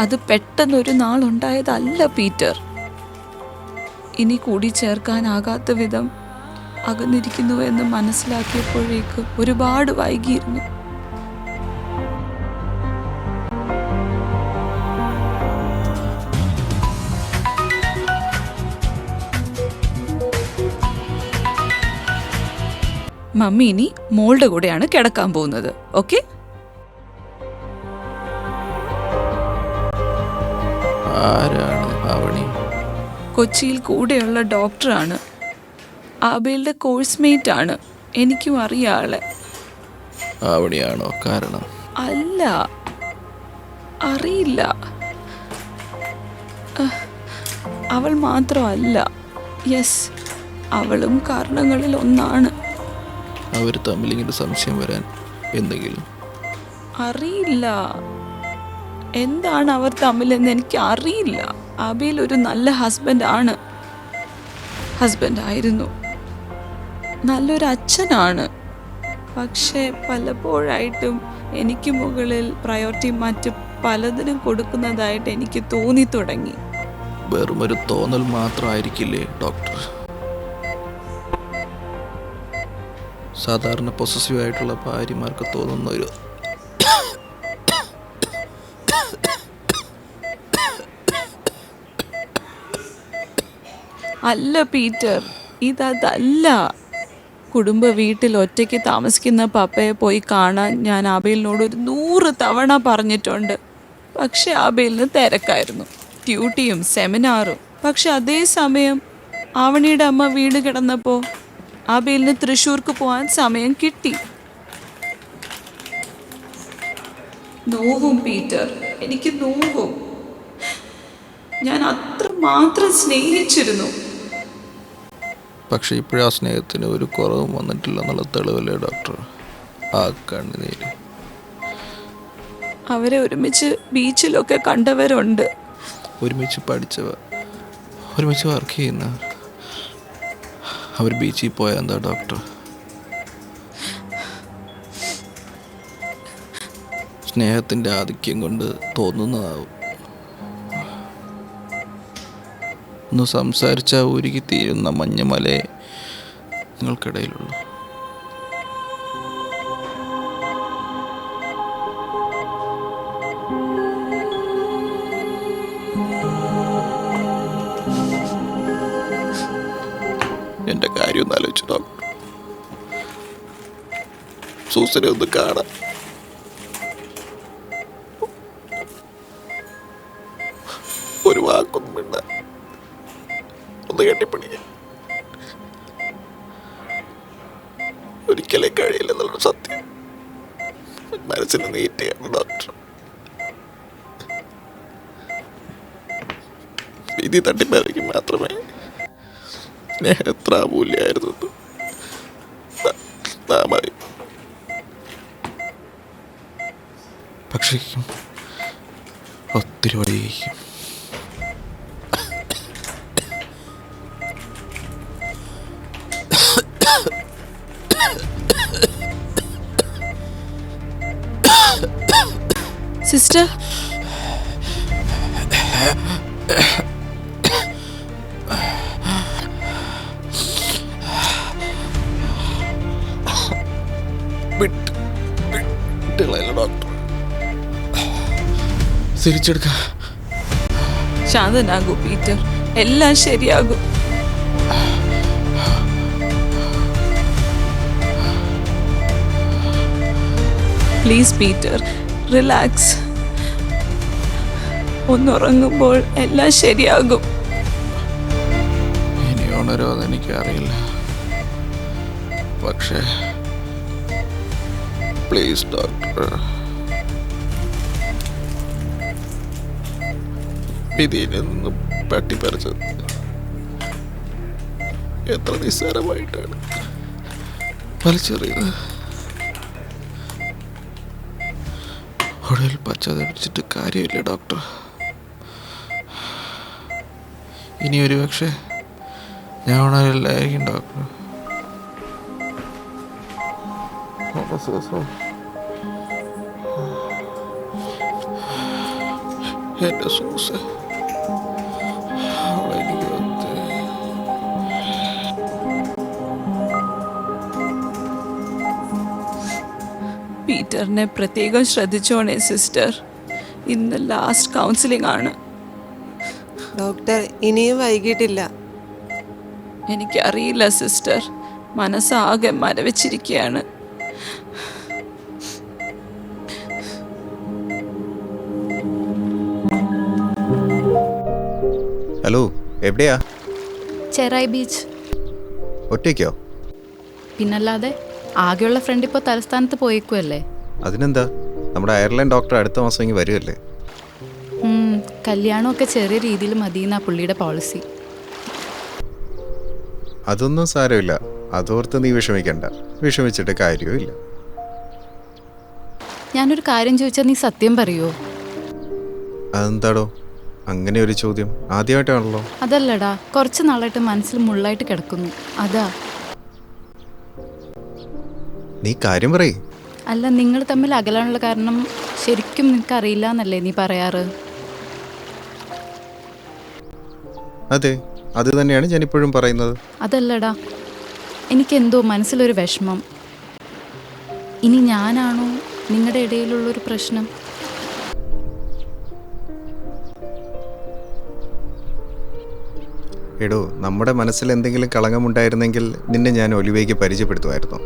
അത് പെട്ടെന്നൊരു നാളുണ്ടായതല്ല പീറ്റർ. ഇനി കൂടി ചേർക്കാനാകാത്ത വിധം അകന്നിരിക്കുന്നുവെന്ന് മനസ്സിലാക്കിയപ്പോഴേക്ക് ഒരുപാട് വൈകിയിരുന്നു. മമ്മി ഇനി മോളുടെ കൂടെയാണ് കിടക്കാൻ പോകുന്നത്. ഓക്കെ? ആരാണ് ആവണി? കൊച്ചിയിൽ കൂടെയുള്ള ഡോക്ടറാണ്. ആബേലിന്റെ കോഴ്സ് മേറ്റ് ആണ്. എനിക്കും അറിയാം ആളെ. ആവണിയാണോ കാരണം? അല്ല, അറിയില്ല. അവൾ മാത്രമല്ല. യെസ്, അവളും കാരണങ്ങളിൽ ഒന്നാണ്. അവർ തമ്മിൽ ഇങ്ങനെ സംശയം വരാൻ എന്തെങ്കിലും? അറിയില്ല എന്താണ് അവർ തമ്മിലെന്ന് എനിക്ക് അറിയില്ല. ആബേൽ ഒരു നല്ല ഹസ്ബൻഡ് ആയിരുന്നു, നല്ലൊരു അച്ഛനാണ്. പക്ഷേ പലപ്പോഴായിട്ടും എനിക്ക് മുകളിൽ പ്രയോറിറ്റി മറ്റ് പലതിനും കൊടുക്കുന്നതായിട്ട് എനിക്ക് തോന്നി തുടങ്ങി. വെറുമൊരു തോന്നൽ മാത്രമായിരിക്കില്ലേ ഡോക്ടർ? സാധാരണ പൊസസീവ് ആയിട്ടുള്ള ഭാര്യമാർക്ക് തോന്നുന്ന ഒരു അല്ല പീറ്റർ, ഇതല്ല. കുടുംബ വീട്ടിൽ ഒറ്റയ്ക്ക് താമസിക്കുന്ന പപ്പയെ പോയി കാണാൻ ഞാൻ ആബേലിനോട് 100 തവണ പറഞ്ഞിട്ടുണ്ട്. പക്ഷെ ആബേലിന് തിരക്കായിരുന്നു, ഡ്യൂട്ടിയും സെമിനാറും. പക്ഷെ അതേസമയം ആവണിയുടെ അമ്മ വീണ് കിടന്നപ്പോൾ ആബേലിന് തൃശ്ശൂർക്ക് പോകാൻ സമയം കിട്ടി. നോവും പീറ്റർ, എനിക്ക് നോവും. ഞാൻ അത്രമാത്രം സ്നേഹിച്ചിരുന്നു. പക്ഷെ ഇപ്പോഴാ സ്നേഹത്തിന് ഒരു കുറവും വന്നിട്ടില്ല എന്നുള്ള തെളിവല്ലേ ഡോക്ടർ? ആ കണ്ണുനീര്. അവരെ ഒരുമിച്ച് ബീച്ചിലൊക്കെ കണ്ടവരുണ്ട്. ഒരുമിച്ച് പഠിച്ചവർ, ഒരുമിച്ച് വർക്ക് ചെയ്യുന്നവർ. അവർ ബീച്ചിൽ പോയാൽ എന്താ ഡോക്ടർ? സ്നേഹത്തിൻ്റെ ആധിക്യം കൊണ്ട് തോന്നുന്നതാവും. ഒന്ന് സംസാരിച്ചാൽ ഉരുകി തീരുന്ന മഞ്ഞുമലയെ നിങ്ങൾക്കിടയിലുള്ളൂ. എൻ്റെ കാര്യം ഒന്ന് ആലോചിച്ചു ഡോക്ടർ. സൂസനെ ഒന്ന് കാണാം. ഒരു വാക്കൊന്നും വേണ്ട, ഒന്ന് കെട്ടിപ്പിടിക്കാൻ. ഒരിക്കലും കഴിയില്ലെന്നുള്ള സത്യം മനസ്സിന് നീറ്റുകയാണ് ഡോക്ടർ. വിധി തട്ടിപ്പറിക്കും മാത്രമേ സ്നേഹം എത്ര അമൂല്യമായിരുന്നു നാം അറിയും. പക്ഷേ ഒത്തിരി വൈകിക്കും. സിസ്റ്റർ, ഡോക്ടർ തിരിച്ചെടുക്ക. ശാന്തനാകൂ പീറ്റർ, എല്ലാം ശരിയാകും. Please Peter, relax. ഒന്നുറങ്ങുമ്പോൾ എല്ലാം ശരിയാകും. ഇനി ഉണരുമെന്ന് എനിക്കറിയില്ല, പക്ഷേ പ്ലീസ് ഡോക്ടർ, വിധിയിൽ നിന്നും പട്ടിപ്പറിച്ചത് എത്ര നിസ്സാരമായിട്ടാണ് വലിച്ചെറിയത്. ഒടുവിൽ പശ്ചാത്തപിച്ചിട്ട് കാര്യമില്ല ഡോക്ടർ. ഇനി ഒരു പക്ഷേ ഞാൻ ഉണരില്ലായിരിക്കും ഡോക്ടർ. എൻ്റെ സൂസ പീറ്ററിനെ പ്രത്യേകം ശ്രദ്ധിച്ചോണേ സിസ്റ്റർ. ഇന്ന് ലാസ്റ്റ് കൗൺസിലിംഗ് ആണ്. ഡോക്ടർ, ഇനിയും വൈകിട്ടില്ല. എനിക്കറിയില്ല സിസ്റ്റർ, മനസ്സാകെ മരവിച്ചിരിക്കുകയാണ്. ഹലോ, എവിടെയാ? ചെറായി ബീച്ച്. ഒറ്റയ്ക്കോ? പിന്നല്ലാതെ, ആകെയുള്ള ഫ്രണ്ട് ഇപ്പോൾ തലസ്ഥാനത്ത് പോയേക്കുമല്ലേ. അതിനെന്താ, നമ്മുടെ അയർലൻഡ് ഡോക്ടർ അടുത്ത മാസം ഇങ്ങ് വരുമല്ലേ. കല്യാണമൊക്കെ ചെറിയ രീതിയിൽ മതിയെന്നാ പുള്ളിയുടെ പോളിസി. അതൊന്നും സാരമില്ല, അതോർത്ത് നീ വിഷമിക്കണ്ട. വിഷമിച്ചിട്ട് കാര്യമില്ല. ഞാനൊരു കാര്യം ചോദിച്ചാൽ നീ സത്യം പറയുമോ? അതെന്താടോ അങ്ങനെ ഒരു ചോദ്യം? ആദ്യമായിട്ടാണല്ലോ. അതല്ലടാ, കുറച്ച് നാളായിട്ട് മനസ്സിൽ മുള്ളായിട്ട് കിടക്കുന്നു, അതാ. നീ കാര്യം പറയ്. അല്ല, നിങ്ങൾ തമ്മിൽ അകലാനുള്ള കാരണം ശരിക്കും നിനക്കറിയില്ല എന്നല്ലേ നീ പറയാറ്? അതെ, അത് തന്നെയാണ് ഞാനിപ്പോഴും പറയുന്നത്. അതല്ലടാ, എനിക്കെന്തോ മനസ്സിലൊരു വിഷമം. ഇനി ഞാനാണോ നിങ്ങളുടെ ഇടയിലുള്ളൊരു പ്രശ്നം? എടോ, നമ്മുടെ മനസ്സിൽ എന്തെങ്കിലും കളങ്കമുണ്ടായിരുന്നെങ്കിൽ നിന്നെ ഞാൻ ഒലിവയ്ക്ക് പരിചയപ്പെടുത്തുമായിരുന്നു.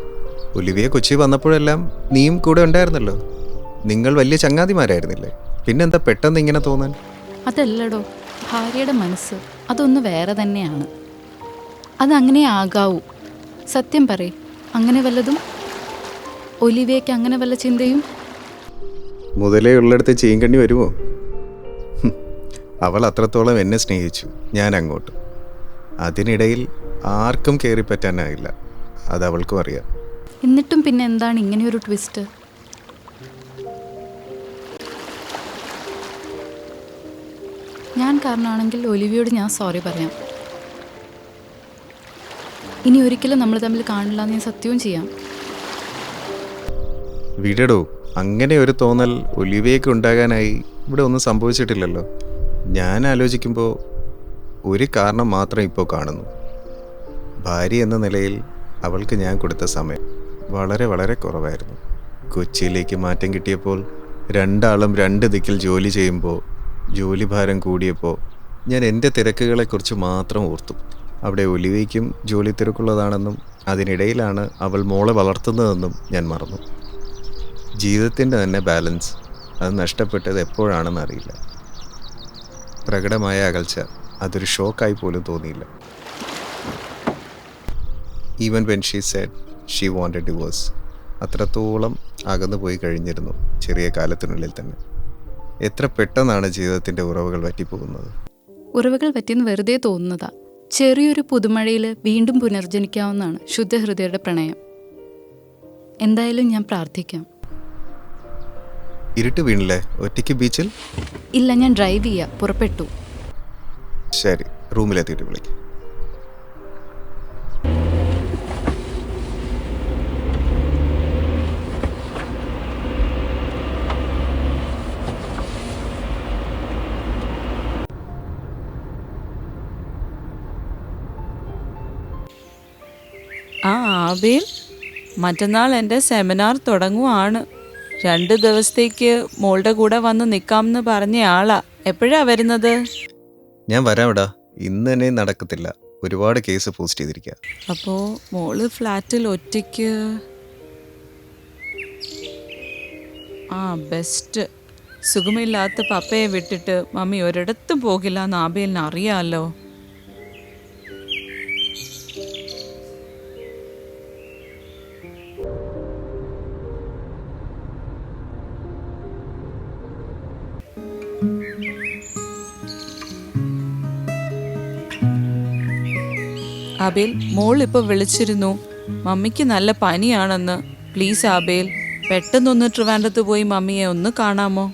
ഒലിവിയ കൊച്ചി വന്നപ്പോഴെല്ലാം നീയും കൂടെ ഉണ്ടായിരുന്നല്ലോ. നിങ്ങൾ വലിയ ചങ്ങാതിമാരായിരുന്നില്ലേ? പിന്നെന്താ പെട്ടെന്ന് ഇങ്ങനെ തോന്നാൻ? അതല്ലടോ, ഭാര്യയുടെ മനസ്സ് അതൊന്ന് വേറെ തന്നെയാണ്. അതങ്ങനെ ആകാവൂ. സത്യം പറയ്, അങ്ങനെ വല്ലതും? ഒലിവിയയ്ക്ക് അങ്ങനെ വല്ല ചിന്തയും? മുതലേ ഉള്ളിടത്ത് ചീങ്കണ്ണി വരുമോ? അവൾ അത്രത്തോളം എന്നെ സ്നേഹിച്ചു, ഞാൻ അങ്ങോട്ട്. അതിനിടയിൽ ആർക്കും കയറിപ്പറ്റാനായില്ല, അത് അവൾക്കും അറിയാം. എന്നിട്ടും പിന്നെ എന്താണ് ഇങ്ങനെയൊരു ട്വിസ്റ്റ്? ഞാൻ കാരണമാണെങ്കിൽ ഒലിവിയോട് ഞാൻ സോറി പറയാം. ഇനി ഒരിക്കലും നമ്മൾ തമ്മിൽ കാണില്ല എന്ന് ഞാൻ സത്യവും ചെയ്യാം. വിടടോ, അങ്ങനെ ഒരു തോന്നൽ ഒലിവിയയ്ക്ക് ഉണ്ടാകാനായി ഇവിടെ ഒന്നും സംഭവിച്ചിട്ടില്ലല്ലോ. ഞാൻ ആലോചിക്കുമ്പോൾ ഒരു കാരണം മാത്രം ഇപ്പോൾ കാണുന്നു. ഭാര്യ എന്ന നിലയിൽ അവൾക്ക് ഞാൻ കൊടുത്ത സമയം വളരെ വളരെ കുറവായിരുന്നു. കൊച്ചിയിലേക്ക് മാറ്റം കിട്ടിയപ്പോൾ രണ്ടാളും രണ്ട് ദിക്കിൽ ജോലി ചെയ്യുമ്പോൾ ജോലിഭാരം കൂടിയപ്പോൾ ഞാൻ എൻ്റെ തിരക്കുകളെക്കുറിച്ച് മാത്രം ഓർത്തു. അവിടെ ഒലിവയ്ക്കും ജോലി തിരക്കുള്ളതാണെന്നും അതിനിടയിലാണ് അവൾ മോളെ വളർത്തുന്നതെന്നും ഞാൻ മറന്നു. ജീവിതത്തിൻ്റെ തന്നെ ബാലൻസ് അത് നഷ്ടപ്പെട്ടത് എപ്പോഴാണെന്ന് അറിയില്ല. പ്രകടമായ അകൽച്ച അതൊരു ഷോക്കായി പോലും തോന്നിയില്ല. Even when she said she wanted divorce, അത്രത്തോളം അകന്നു പോയി കഴിഞ്ഞിരുന്നു ചെറിയ കാലത്തിനുള്ളിൽ തന്നെ. എത്ര പെട്ടെന്നാണ് ജീവിതത്തിൻ്റെ ഉറവുകൾ വറ്റിപ്പോകുന്നത്. ഉറവുകൾ പറ്റിയെന്ന് വെറുതെ തോന്നുന്നതാ. ചെറിയൊരു പുതുമഴയിൽ വീണ്ടും പുനർജനിക്കാവുന്നതാണ് ശുദ്ധഹൃദയരുടെ പ്രണയം. എന്തായാലും ഞാൻ പ്രാർത്ഥിക്കാം. ഇരുട്ട് വീണില്ലേ ഒറ്റയ്ക്ക് ബീച്ചിൽ? ഇല്ല, ഞാൻ ഡ്രൈവ് ചെയ്യാം, പുറപ്പെട്ടു. ശരി, റൂമിലെത്തിയിട്ട് വിളിക്കാം. ആ ആബേൽ, മറ്റന്നാൾ എൻ്റെ സെമിനാർ തുടങ്ങുവാണ്. 2 ദിവസത്തേക്ക് മോളുടെ കൂടെ വന്ന് നിൽക്കാമെന്ന് പറഞ്ഞ ആളാ. എപ്പോഴാ വരുന്നത്? ഞാൻ വരാവിടാ, ഇന്ന് തന്നെ നടക്കത്തില്ല. ഒരുപാട് കേസ് പോസ്റ്റ് ചെയ്തിരിക്കുക. അപ്പോൾ മോള് ഫ്ലാറ്റിൽ ഒറ്റയ്ക്ക്? ആ ബെസ്റ്റ്. സുഖമില്ലാത്ത പപ്പയെ വിട്ടിട്ട് മമ്മി ഒരിടത്തും പോകില്ല എന്ന് ആബേലിന് അറിയാമല്ലോ. ആബേൽ, മോൾ ഇപ്പോൾ വിളിച്ചിരുന്നു, മമ്മിക്ക് നല്ല പനിയാണെന്ന്. പ്ലീസ് ആബേൽ, പെട്ടെന്നൊന്ന് ട്രിവാൻഡ്രത്ത് പോയി മമ്മിയെ ഒന്ന് കാണാമോ?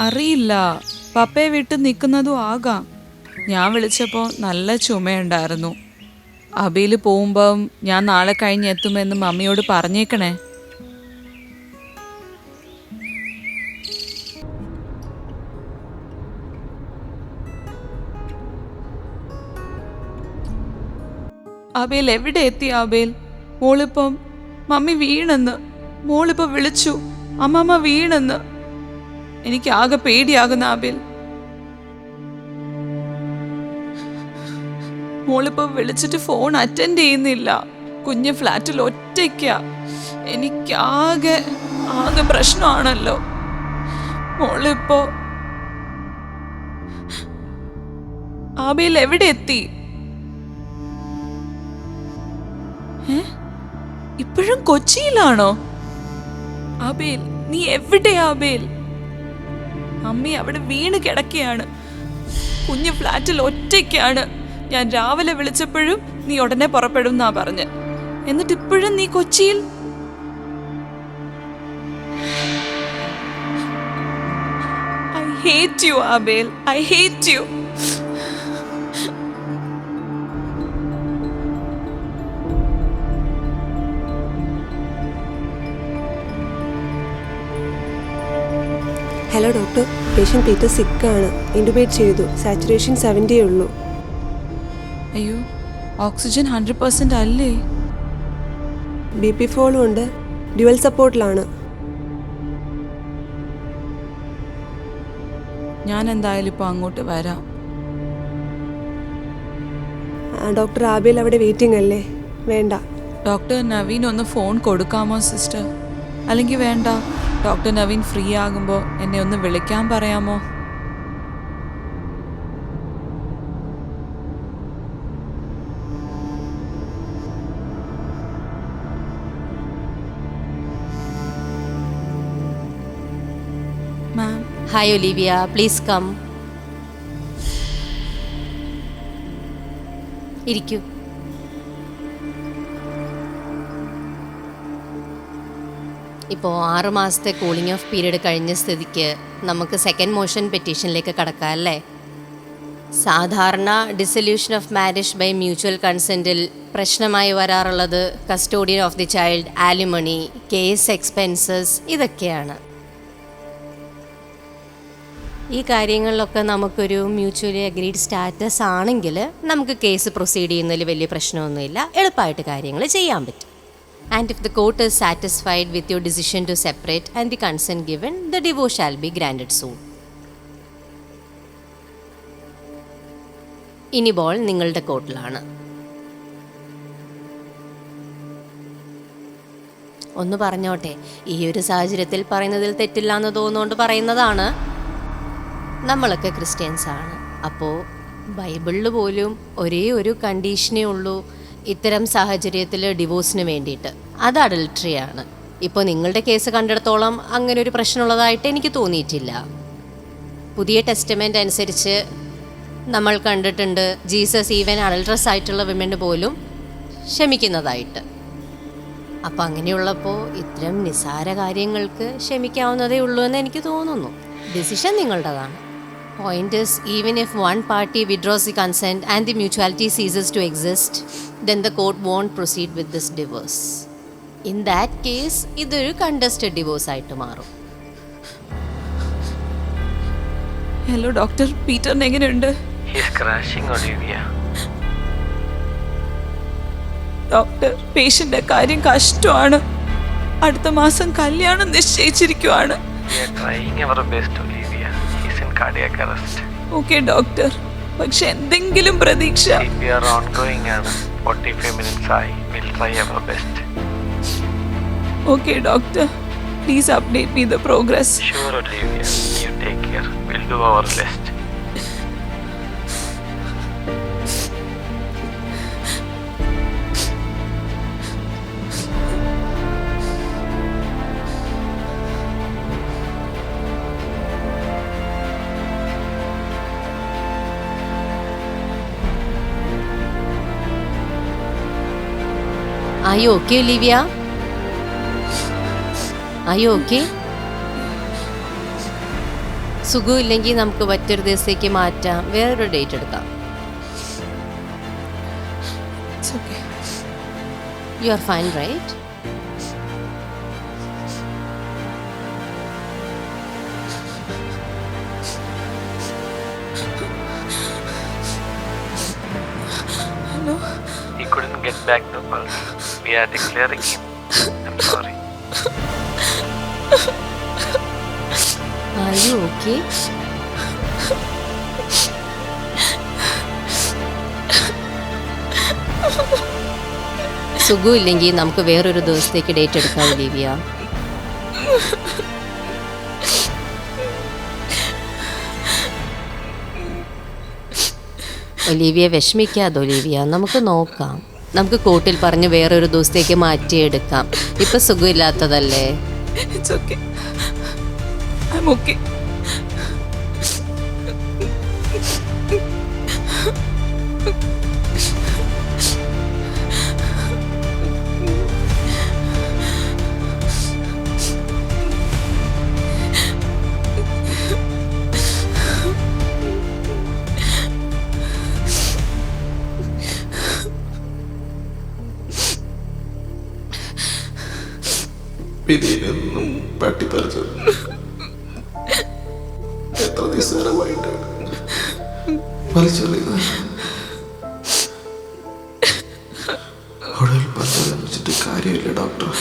അറിയില്ല, പപ്പയെ വിട്ട് നിൽക്കുന്നതും ആകാം. ഞാൻ വിളിച്ചപ്പോൾ നല്ല ചുമയുണ്ടായിരുന്നു. ആബേൽ പോകുമ്പം ഞാൻ നാളെ കഴിഞ്ഞ് എത്തുമെന്ന് മമ്മിയോട് പറഞ്ഞേക്കണേ. ആബേൽ എവിടെ എത്തി? ആബേൽ, മോളിപ്പം മമ്മി വീണെന്ന് മോളിപ്പോൾ വിളിച്ചു, അമ്മമ്മ വീണെന്ന്. എനിക്ക് ആകെ പേടിയാകുന്ന ആബേൽ. മോളിപ്പോൾ വിളിച്ചിട്ട് ഫോൺ അറ്റൻഡ് ചെയ്യുന്നില്ല. കുഞ്ഞ് ഫ്ലാറ്റിൽ ഒറ്റയ്ക്കാ. എനിക്കാകെ ആകെ പ്രശ്നമാണല്ലോ. മോളിപ്പോ ആബേൽ എവിടെ എത്തി? ഇപ്പോഴും കൊച്ചിയിലാണോ? ആബേൽ, നീ എവിടെയാ ആബേൽ? അമ്മി അവിടെ വീണ് കിടക്കുകയാണ്. കുഞ്ഞ് ഫ്ലാറ്റിൽ ഒറ്റയ്ക്കാണ്. ഞാൻ രാവിലെ വിളിച്ചപ്പോഴും നീ ഉടനെ പുറപ്പെടും എന്നാ പറഞ്ഞ്. എന്നിട്ട് ഇപ്പോഴും നീ കൊച്ചിയിൽ? I hate you, Abel. I hate you. Hello doctor, patient Peter സിക്കാണ്. ഇൻറ്റുബേറ്റ് ചെയ്തു. സാച്ചുറേഷൻ 70 ഉള്ളൂ. അയ്യോ, ഓക്സിജൻ 100% അല്ലേ? BP ഫോളും ഉണ്ട്. ഡ്യുവൽ സപ്പോർട്ടിലാണ്. ഞാൻ എന്തായാലും ഇപ്പോൾ അങ്ങോട്ട് വരാം. ഡോക്ടർ ആബേൽ അവിടെ വെയിറ്റിംഗ് അല്ലേ? വേണ്ട. ഡോക്ടർ നവീൻ ഒന്ന് ഫോൺ കൊടുക്കാമോ സിസ്റ്റർ? അല്ലെങ്കിൽ വേണ്ട, ഡോക്ടർ നവീൻ ഫ്രീ ആകുമ്പോൾ എന്നെ ഒന്ന് വിളിക്കാൻ പറയാമോ? Ma'am. Hi Olivia, please come. ഇരിക്കൂ. ഇപ്പോൾ 6 മാസത്തെ കൂളിംഗ് ഓഫ് പീരീഡ് കഴിഞ്ഞ സ്ഥിതിക്ക് നമുക്ക് സെക്കൻഡ് മോഷൻ പെറ്റീഷനിലേക്ക് കടക്കാം അല്ലേ? സാധാരണ dissolution of marriage by mutual കൺസെൻറ്റിൽ പ്രശ്നമായി വരാറുള്ളത് custodian of the child, alimony, case expenses ഇതൊക്കെയാണ്. ഈ കാര്യങ്ങളിലൊക്കെ നമുക്കൊരു മ്യൂച്വലി അഗ്രീഡ് സ്റ്റാറ്റസ് ആണെങ്കിൽ നമുക്ക് കേസ് പ്രൊസീഡ് ചെയ്യുന്നതിൽ വലിയ പ്രശ്നമൊന്നുമില്ല, എളുപ്പമായിട്ട് കാര്യങ്ങൾ ചെയ്യാൻ പറ്റും. And if the court is satisfied with your decision to separate and the consent given, the divorce shall be granted soon. ഇനി ബോൾ നിങ്ങളുടെ കോർട്ടിലാണ്. ഒന്ന് പറഞ്ഞോട്ടെ, ഈ ഒരു സാഹചര്യത്തിൽ പറയുന്നതിൽ തെറ്റില്ല എന്ന് തോന്നുകൊണ്ട് പറയുന്നതാണ്. നമ്മളൊക്കെ ക്രിസ്ത്യൻസാണ്. അപ്പോൾ ബൈബിളിൽ പോലും ഒരേ ഒരു കണ്ടീഷനേ ഉള്ളൂ ഇത്തരം സാഹചര്യത്തിൽ ഡിവോഴ്സിന് വേണ്ടിയിട്ട്, അത് അഡൾട്ടറിയാണ്. ഇപ്പോൾ നിങ്ങളുടെ കേസ് കണ്ടിടത്തോളം അങ്ങനെ ഒരു പ്രശ്നമുള്ളതായിട്ട് എനിക്ക് തോന്നിയിട്ടില്ല. പുതിയ ടെസ്റ്റമെൻ്റ് അനുസരിച്ച് നമ്മൾ കണ്ടിട്ടുണ്ട് ജീസസ് ഈവൻ അഡൾട്രസ് ആയിട്ടുള്ള വിമന് പോലും ക്ഷമിക്കുന്നതായിട്ട്. അപ്പം അങ്ങനെയുള്ളപ്പോൾ ഇത്തരം നിസ്സാര കാര്യങ്ങൾക്ക് ക്ഷമിക്കാവുന്നതേ ഉള്ളൂ എന്ന് എനിക്ക് തോന്നുന്നു. Decision നിങ്ങളുടേതാണ്. Point is, even if one party withdraws the consent and the mutuality ceases to exist, then the court won't proceed with this divorce. In that case, ഇതൊരു contested divorce ആയിട്ട് മാറും. ഹലോ ഡോക്ടർ, പീറ്ററിന് എങ്ങനെയുണ്ട്? He is crashing, Olivia. Doctor, പേഷ്യന്റെ കാര്യം കഷ്ടമാണ്. അടുത്ത മാസം കല്യാണം നിശ്ചയിച്ചിരിക്കുവാണ്. We are trying our best, Olivia. He is in cardiac arrest. Okay doctor, പക്ഷെ എന്തെങ്കിലും പ്രതീക്ഷ? CPR ongoing ആണ്. 45 minutes ആയി. We'll try our best. Okay doctor, please update me the progress. Sure, Olivia. You take care. We'll do our best. Are you okay, Olivia? Are you okay? സുഖമില്ലെങ്കിൽ നമുക്ക് മറ്റൊരു ദിവസത്തേക്ക് മാറ്റാം, വേറൊരു ഡേറ്റ് എടുക്കാം. It's okay. You are fine, right? Hello? He couldn't get back to us. We are declaring him. I'm sorry. Are you okay? സുഖമില്ലെങ്കിൽ നമുക്ക് വേറൊരു ദിവസത്തേക്ക് ഡേറ്റ് എടുക്കാം, ഒലീവിയ. ഒലീവിയ വിഷമിക്കാതെ ഒലീവിയ, നമുക്ക് നോക്കാം. നമുക്ക് കോർട്ടിൽ പറഞ്ഞ് വേറൊരു ദിവസത്തേക്ക് മാറ്റിയെടുക്കാം. ഇപ്പം സുഖമില്ലാത്തതല്ലേ? It's okay. I'm okay. വിധിയിലൊന്നും പട്ടിപ്പറിച്ചു എത്ര നിസ്സാരമായിട്ട് വലിച്ചെറിയുന്നത്. ഒടുവിൽ പറഞ്ഞതനുസരിച്ചിട്ട് കാര്യമില്ല ഡോക്ടർ.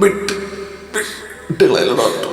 വിട്ടില്ല ഡോക്ടർ.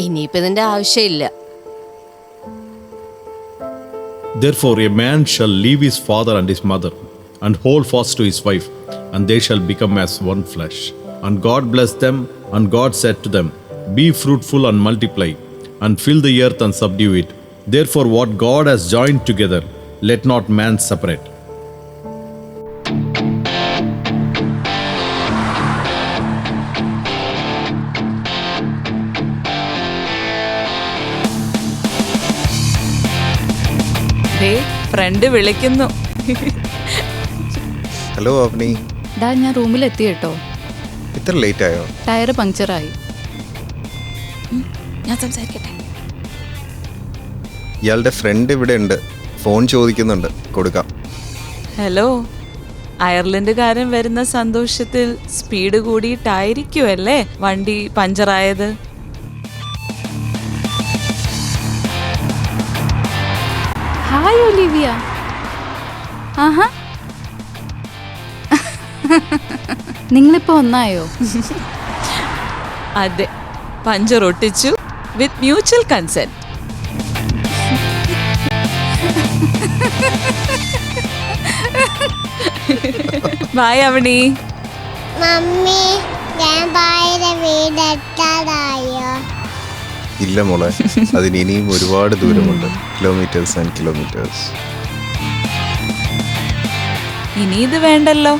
ഇനിയിപ്പോൾ ഇതിൻ്റെ ആവശ്യമില്ല. Therefore, a man shall leave his father and his mother, and hold fast to his wife, and they shall become as one flesh. And God blessed them, and God said to them, Be fruitful and multiply, and fill the earth and subdue it. Therefore, what God has joined together, let not man separate. Friend വിളിക്കുന്നു. ഹലോ അവനി, ഡാ ഞാൻ റൂമിലെത്തി കേട്ടോ. ഇത്ര ലേറ്റ് ആയോ? ടയർ പങ്ക്ചറായി. ഞാൻ സംസാരിക്കട്ടെ. ഇയാളുടെ ഫ്രണ്ട് ഇവിടെ ഉണ്ട്, ഫോൺ ചോദിക്കുന്നുണ്ട്, കൊടുക്കാം. ഹലോ, അയർലൻഡുകാരൻ വരുന്ന സന്തോഷത്തിൽ സ്പീഡ് കൂടിയിട്ടായിരിക്കുമല്ലേ വണ്ടി പഞ്ചറായത്? Hi Olivia. ആഹാ, നിങ്ങളിപ്പോൾ ഒന്നായോ? അതെ, പഞ്ചർ ഒട്ടിച്ചു with mutual consent. Bye Avani. Mummy, ഞാൻ ഭായിയുടെ വീട് എത്താറായോ? ഇല്ല മോളെ, അതിന് ഇനിയും ഒരുപാട് ദൂരമുണ്ട്. Kilometres and kilometres. ഇനി ഇത് വേണ്ടല്ലോ.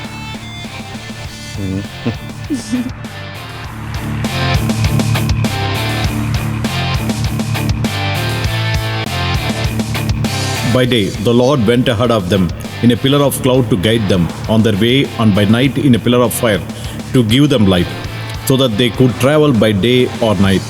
By day, the Lord went ahead of them in a pillar of cloud to guide them on their way, and by night in a pillar of fire to give them light, so that they could travel by day or night.